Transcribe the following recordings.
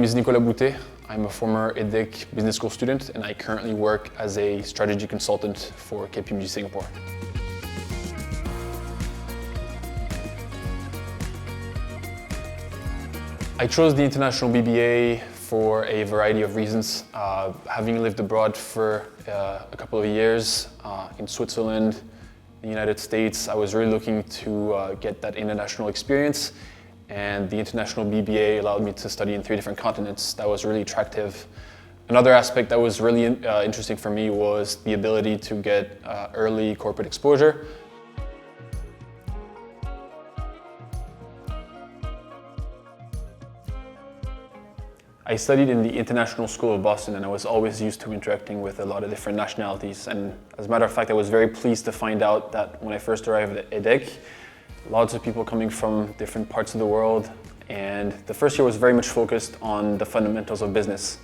name is Nicolas Boutté. I'm a former ITW business school student and I currently work as a strategy consultant for KPMG Singapore. I chose the International BBA for a variety of reasons. Having lived abroad for a couple of years in Switzerland, the United States, I was really looking to get that international experience, and the International BBA allowed me to study in 3 different continents. That was really attractive. Another aspect that was really interesting for me was the ability to get early corporate exposure. I studied in the International School of Boston and I was always used to interacting with a lot of different nationalities. And as a matter of fact, I was very pleased to find out that when I first arrived at EDEC, lots of people coming from different parts of the world. And the first year was very much focused on the fundamentals of business,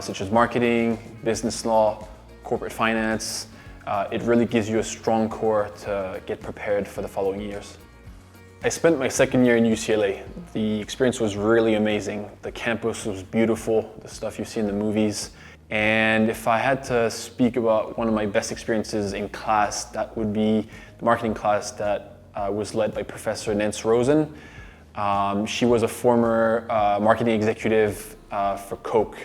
such as marketing, business law, corporate finance. It really gives you a strong core to get prepared for the following years. I spent my second year in UCLA. The experience was really amazing. The campus was beautiful, the stuff you see in the movies. And if I had to speak about one of my best experiences in class, that would be the marketing class that was led by Professor Nance Rosen. She was a former marketing executive for Coke.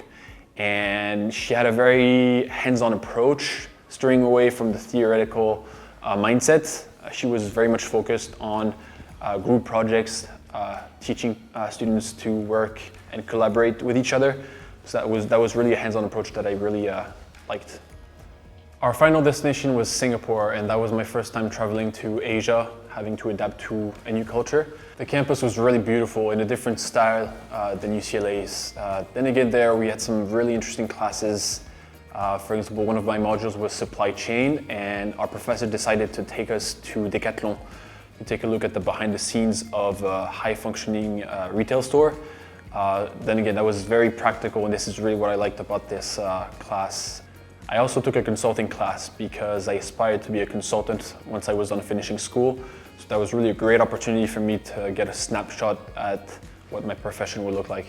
And she had a very hands-on approach, steering away from the theoretical mindset. She was very much focused on group projects, teaching students to work and collaborate with each other. So that was really a hands-on approach that I really liked. Our final destination was Singapore, and that was my first time traveling to Asia, having to adapt to a new culture. The campus was really beautiful, in a different style than UCLA's. Then again there, we had some really interesting classes. For example, one of my modules was supply chain, and our professor decided to take us to Decathlon to take a look at the behind the scenes of a high-functioning retail store. Then again, that was very practical, and this is really what I liked about this class. I also took a consulting class because I aspired to be a consultant once I was done finishing school. So that was really a great opportunity for me to get a snapshot at what my profession would look like.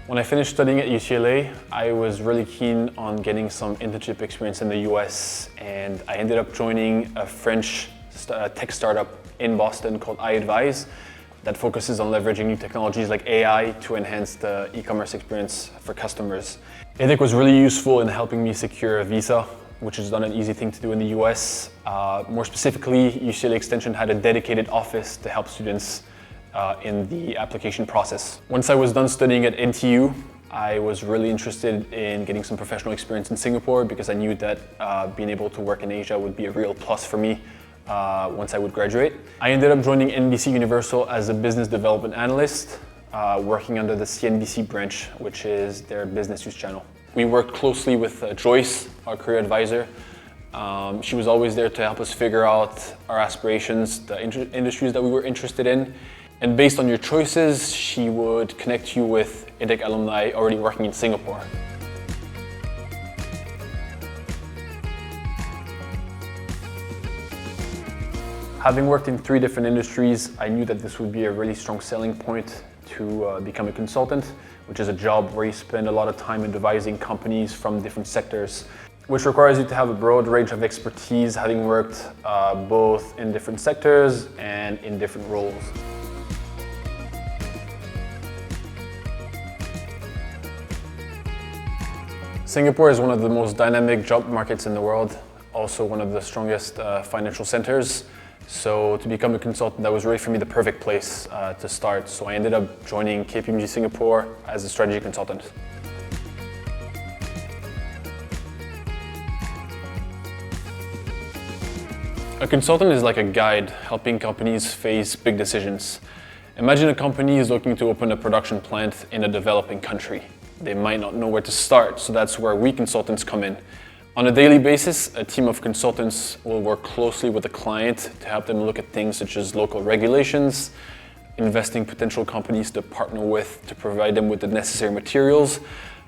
When I finished studying at UCLA, I was really keen on getting some internship experience in the US, and I ended up joining a French tech startup in Boston called iAdvise that focuses on leveraging new technologies like AI to enhance the e-commerce experience for customers. EDEC was really useful in helping me secure a visa, which is not an easy thing to do in the US. More specifically, UCLA Extension had a dedicated office to help students in the application process. Once I was done studying at NTU, I was really interested in getting some professional experience in Singapore because I knew that being able to work in Asia would be a real plus for me once I would graduate. I ended up joining NBC Universal as a business development analyst, working under the CNBC branch, which is their business news channel. We worked closely with Joyce, our career advisor. She was always there to help us figure out our aspirations, the industries that we were interested in. And based on your choices, she would connect you with EDEC alumni already working in Singapore. Having worked in 3 different industries, I knew that this would be a really strong selling point to become a consultant, which is a job where you spend a lot of time advising companies from different sectors, which requires you to have a broad range of expertise, having worked both in different sectors and in different roles. Singapore is one of the most dynamic job markets in the world, also one of the strongest financial centers. So to become a consultant, that was really for me the perfect place to start. So I ended up joining KPMG Singapore as a strategy consultant. A consultant is like a guide helping companies face big decisions. Imagine a company is looking to open a production plant in a developing country. They might not know where to start, so that's where we consultants come in. On a daily basis, a team of consultants will work closely with the client to help them look at things such as local regulations, investing potential companies to partner with to provide them with the necessary materials.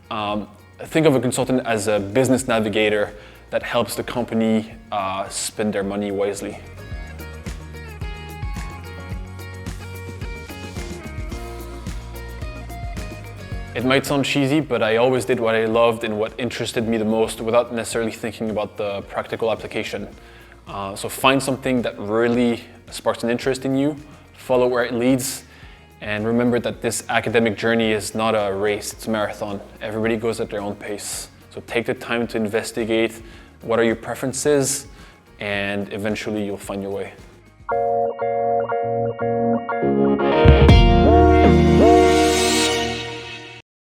Think of a consultant as a business navigator that helps the company spend their money wisely. It might sound cheesy, but I always did what I loved and what interested me the most without necessarily thinking about the practical application. So find something that really sparks an interest in you, follow where it leads, and remember that this academic journey is not a race, it's a marathon. Everybody goes at their own pace. So take the time to investigate what are your preferences, and eventually you'll find your way.